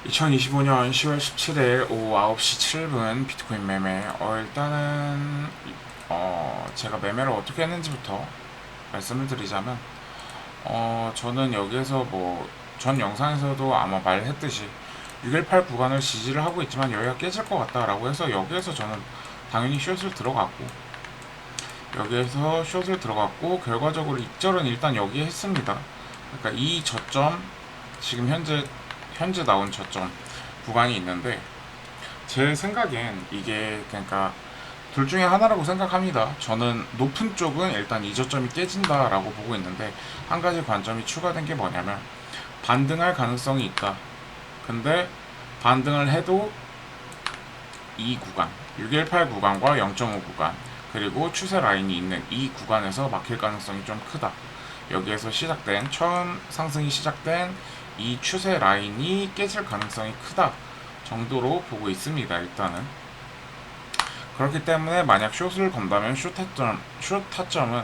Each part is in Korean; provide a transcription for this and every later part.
2025년 10월 17일 오후 9시 7분 비트코인 매매. 일단은 제가 매매를 어떻게 했는지부터 말씀을 드리자면, 저는 여기에서 전 영상에서도 아마 말했듯이 618 구간을 지지를 하고 있지만 여기가 깨질 것 같다라고 해서 여기에서 저는 당연히 숏을 들어갔고, 결과적으로 익절은 일단 여기에 했습니다. 그러니까 이 저점, 지금 현재 나온 저점 구간이 있는데, 제 생각엔 이게 그러니까 둘 중에 하나라고 생각합니다. 저는 높은 쪽은 일단 이 저점이 깨진다라고 보고 있는데, 한 가지 관점이 추가된 게 뭐냐면 반등할 가능성이 있다. 근데 반등을 해도 이 구간 618 구간과 0.5 구간 그리고 추세 라인이 있는 이 구간에서 막힐 가능성이 좀 크다. 여기에서 처음 상승이 시작된 이 추세 라인이 깨질 가능성이 크다 정도로 보고 있습니다. 일단은 그렇기 때문에 만약 숏을 건다면 숏 타점은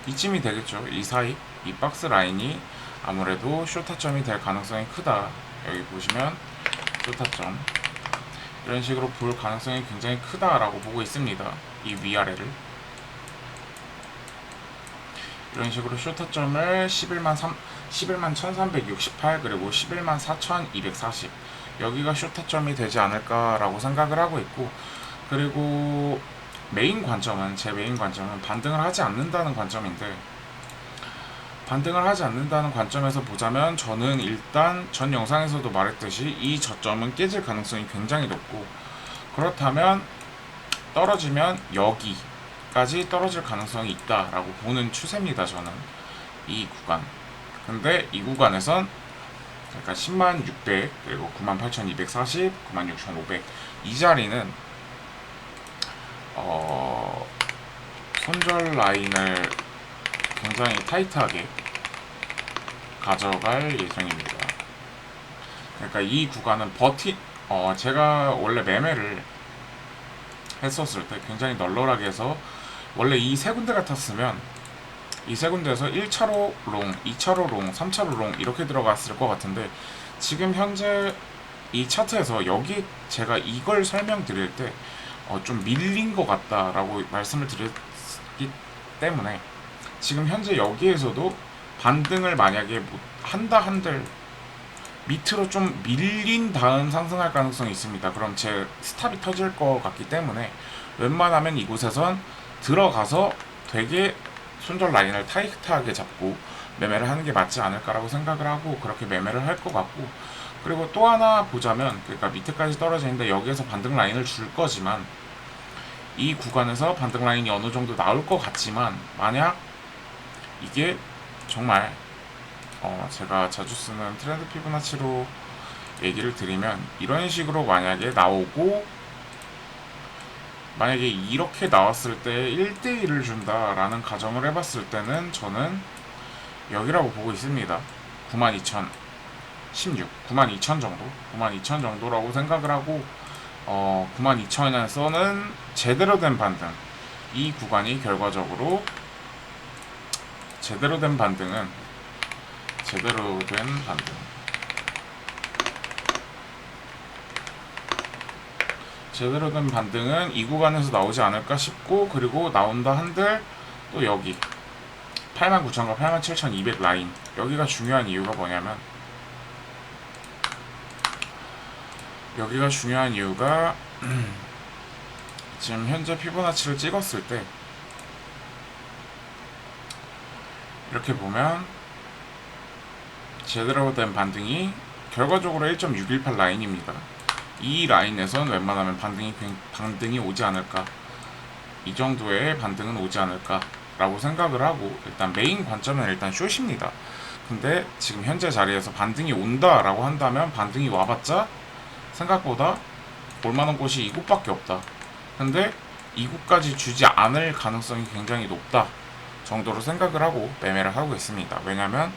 이쯤이 되겠죠. 이 사이, 이 박스 라인이 아무래도 숏 타점이 될 가능성이 크다. 여기 보시면 숏 타점 이런 식으로 볼 가능성이 굉장히 크다라고 보고 있습니다. 이 위아래를 이런 식으로 숏타점을 11만 1368 그리고 11만 4240 여기가 숏타점이 되지 않을까라고 생각을 하고 있고, 그리고 제 메인 관점은 반등을 하지 않는다는 관점인데, 반등을 하지 않는다는 관점에서 보자면 저는 일단 전 영상에서도 말했듯이 이 저점은 깨질 가능성이 굉장히 높고, 그렇다면 떨어지면 여기까지 떨어질 가능성이 있다라고 보는 추세입니다. 저는 이 구간. 근데 이 구간에선 그러니까 10만 600 그리고 98,240, 96,500 이 자리는 손절 라인을 굉장히 타이트하게 가져갈 예정입니다. 그러니까 이 구간은 제가 원래 매매를 했었을 때 굉장히 널널하게 해서, 원래 이 세 군데 같았으면 이 세 군데에서 1차로 롱, 2차로 롱, 3차로 롱 이렇게 들어갔을 것 같은데, 지금 현재 이 차트에서 여기 제가 이걸 설명드릴 때 좀 밀린 것 같다라고 말씀을 드렸기 때문에, 지금 현재 여기에서도 반등을 만약에 한들 밑으로 좀 밀린 다음 상승할 가능성이 있습니다. 그럼 제 스탑이 터질 것 같기 때문에 웬만하면 이곳에선 들어가서 되게 손절 라인을 타이트하게 잡고 매매를 하는 게 맞지 않을까라고 생각을 하고 그렇게 매매를 할 것 같고, 그리고 또 하나 보자면, 그러니까 밑에까지 떨어지는데 여기에서 반등 라인을 줄 거지만, 이 구간에서 반등 라인이 어느 정도 나올 것 같지만, 만약 이게 정말 제가 자주 쓰는 트렌드 피보나치로 얘기를 드리면, 이런 식으로 만약에 나오고, 만약에 이렇게 나왔을 때 1대1을 준다라는 가정을 해봤을 때는 저는 여기라고 보고 있습니다. 92,016, 92,000 정도, 92,000 정도라고 생각을 하고, 92,000에서는 제대로 된 반등, 이 구간이 결과적으로 제대로 된 반등은 이 구간에서 나오지 않을까 싶고, 그리고 나온다 한들 또 여기 89,000과 87,200 라인, 여기가 중요한 이유가 뭐냐면, 지금 현재 피보나치를 찍었을 때 이렇게 보면 제대로 된 반등이 결과적으로 1.618 라인입니다. 이 라인에선 웬만하면 반등이 오지 않을까, 이 정도의 반등은 오지 않을까 라고 생각을 하고, 일단 메인 관점은 일단 숏입니다. 근데 지금 현재 자리에서 반등이 온다 라고 한다면, 반등이 와봤자 생각보다 올만한 곳이 이곳밖에 없다. 근데 이곳까지 주지 않을 가능성이 굉장히 높다 정도로 생각을 하고 매매를 하고 있습니다. 왜냐면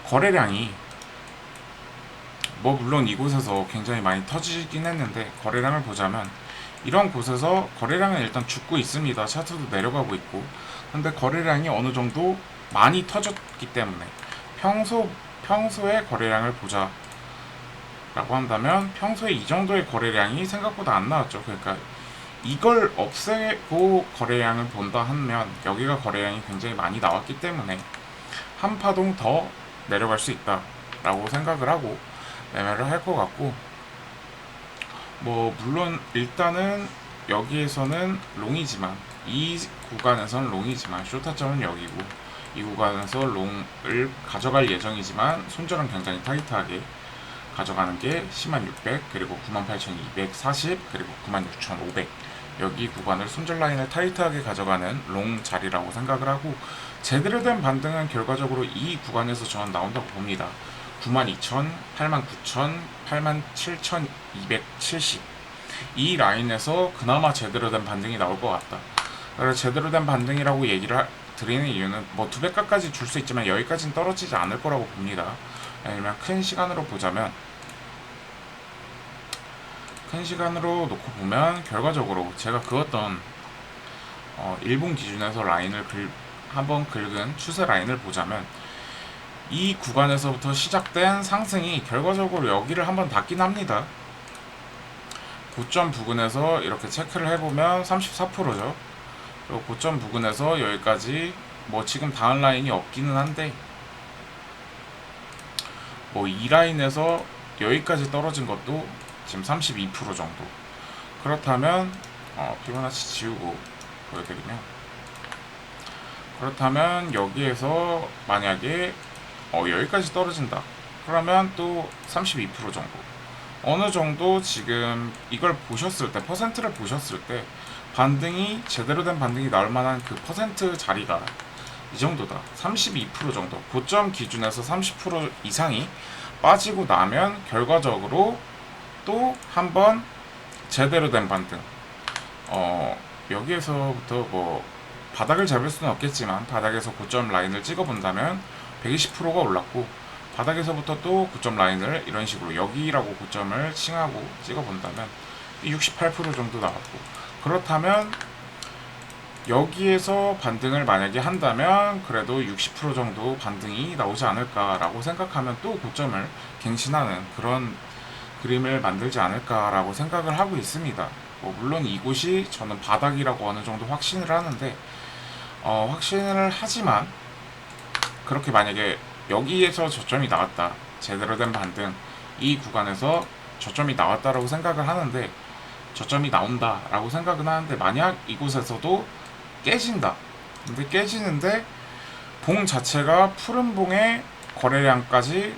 거래량이 물론 이곳에서 굉장히 많이 터지긴 했는데, 거래량을 보자면 이런 곳에서 거래량은 일단 죽고 있습니다. 차트도 내려가고 있고. 근데 거래량이 어느 정도 많이 터졌기 때문에 평소에 거래량을 보자 라고 한다면 평소에 이 정도의 거래량이 생각보다 안 나왔죠. 그러니까 이걸 없애고 거래량을 본다 하면 여기가 거래량이 굉장히 많이 나왔기 때문에 한 파동 더 내려갈 수 있다 라고 생각을 하고 매매를 할 것 같고, 뭐 물론 일단은 여기에서는 롱이지만, 이 구간에서는 롱이지만 쇼타점은 여기고, 이 구간에서 롱을 가져갈 예정이지만 손절은 굉장히 타이트하게 가져가는 게 10600, 그리고 98,240, 그리고 96,500, 여기 구간을 손절 라인을 타이트하게 가져가는 롱 자리라고 생각을 하고, 제대로 된 반등은 결과적으로 이 구간에서 저는 나온다고 봅니다. 92,000, 89,000, 87,270, 이 라인에서 그나마 제대로 된 반등이 나올 것 같다. 그래서 제대로 된 반등이라고 얘기를 드리는 이유는 뭐 200가까지 줄 수 있지만 여기까지는 떨어지지 않을 거라고 봅니다. 왜냐면 큰 시간으로 보자면, 큰 시간으로 놓고 보면 결과적으로 제가 그었던 일본 기준에서 라인을 한번 긁은 추세 라인을 보자면, 이 구간에서부터 시작된 상승이 결과적으로 여기를 한번 닿긴 합니다. 고점 부근에서 이렇게 체크를 해보면 34%죠. 그리고 고점 부근에서 여기까지 뭐 지금 닿은 라인이 없기는 한데, 뭐 이 라인에서 여기까지 떨어진 것도 지금 32% 정도. 그렇다면 피보나치 지우고 보여드리면, 그렇다면 여기에서 만약에 여기까지 떨어진다 그러면 또 32% 정도, 어느 정도 지금 이걸 보셨을 때, 퍼센트를 보셨을 때 반등이 제대로 된 반등이 나올 만한 그 퍼센트 자리가 이 정도다. 32% 정도, 고점 기준에서 30% 이상이 빠지고 나면 결과적으로 또 한번 제대로 된 반등, 여기에서부터 뭐 바닥을 잡을 수는 없겠지만 바닥에서 고점 라인을 찍어본다면 120%가 올랐고, 바닥에서부터 또 고점 라인을 이런 식으로 여기라고 고점을 칭하고 찍어본다면 68% 정도 나왔고, 그렇다면 여기에서 반등을 만약에 한다면 그래도 60% 정도 반등이 나오지 않을까라고 생각하면 또 고점을 갱신하는 그런 그림을 만들지 않을까라고 생각을 하고 있습니다. 뭐 물론 이곳이 저는 바닥이라고 어느 정도 확신을 하는데, 확신을 하지만 그렇게 만약에 여기에서 저점이 나왔다, 제대로 된 반등, 이 구간에서 저점이 나왔다라고 생각을 하는데, 저점이 나온다라고 생각은 하는데, 만약 이곳에서도 깨진다. 근데 깨지는데 봉 자체가 푸른 봉의 거래량까지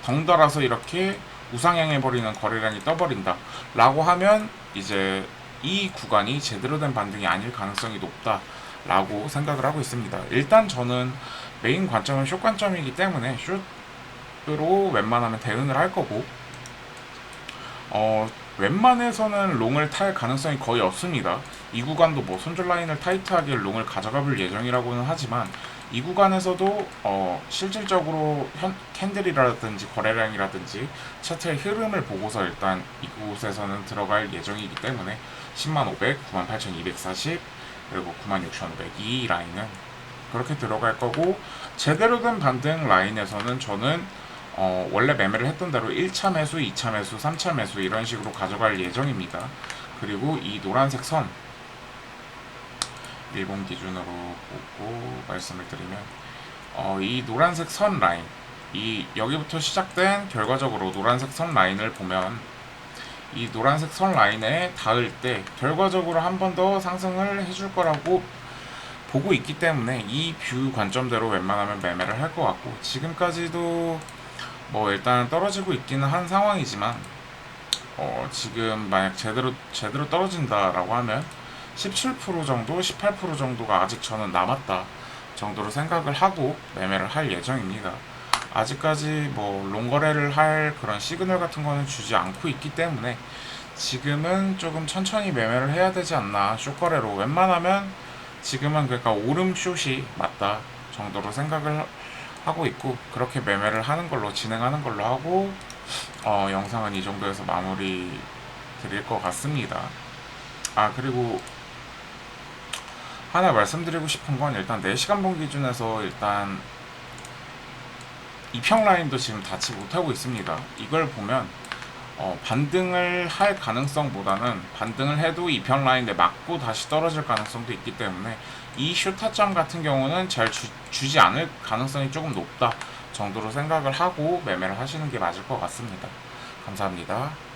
덩달아서 이렇게 우상향해버리는 거래량이 떠버린다 라고 하면 이제 이 구간이 제대로 된 반등이 아닐 가능성이 높다 라고 생각을 하고 있습니다. 일단 저는 메인 관점은 숏 관점이기 때문에 숏으로 웬만하면 대응을 할 거고, 웬만해서는 롱을 탈 가능성이 거의 없습니다. 이 구간도 뭐 손절 라인을 타이트하게 롱을 가져가 볼 예정이라고는 하지만, 이 구간에서도 실질적으로 캔들이라든지 거래량이라든지 차트의 흐름을 보고서 일단 이곳에서는 들어갈 예정이기 때문에 10500, 98,240, 그리고 96,500, 이 라인은 그렇게 들어갈 거고, 제대로 된 반등 라인에서는 저는 원래 매매를 했던 대로 1차 매수, 2차 매수, 3차 매수 이런 식으로 가져갈 예정입니다. 그리고 이 노란색 선, 일본 기준으로 보고 말씀을 드리면, 이 노란색 선 라인, 이 여기부터 시작된 결과적으로 노란색 선 라인을 보면, 이 노란색 선 라인에 닿을 때 결과적으로 한 번 더 상승을 해줄 거라고 보고 있기 때문에 이 뷰 관점대로 웬만하면 매매를 할 것 같고, 지금까지도 뭐 일단 떨어지고 있기는 한 상황이지만, 지금 만약 제대로 떨어진다라고 하면 17% 정도, 18% 정도가 아직 저는 남았다 정도로 생각을 하고 매매를 할 예정입니다. 아직까지 뭐 롱거래를 할 그런 시그널 같은 거는 주지 않고 있기 때문에 지금은 조금 천천히 매매를 해야 되지 않나. 숏거래로 웬만하면 지금은 그러니까 오름 숏이 맞다 정도로 생각을 하고 있고, 그렇게 매매를 하는 걸로 진행하는 걸로 하고, 영상은 이 정도에서 마무리 드릴 것 같습니다. 그리고 하나 말씀드리고 싶은 건, 일단 4시간 봉 기준에서 일단 이평 라인도 지금 닿지 못하고 있습니다. 이걸 보면 반등을 할 가능성보다는 반등을 해도 이평 라인에 맞고 다시 떨어질 가능성도 있기 때문에 이 슈타점 같은 경우는 잘 주지 않을 가능성이 조금 높다 정도로 생각을 하고 매매를 하시는 게 맞을 것 같습니다. 감사합니다.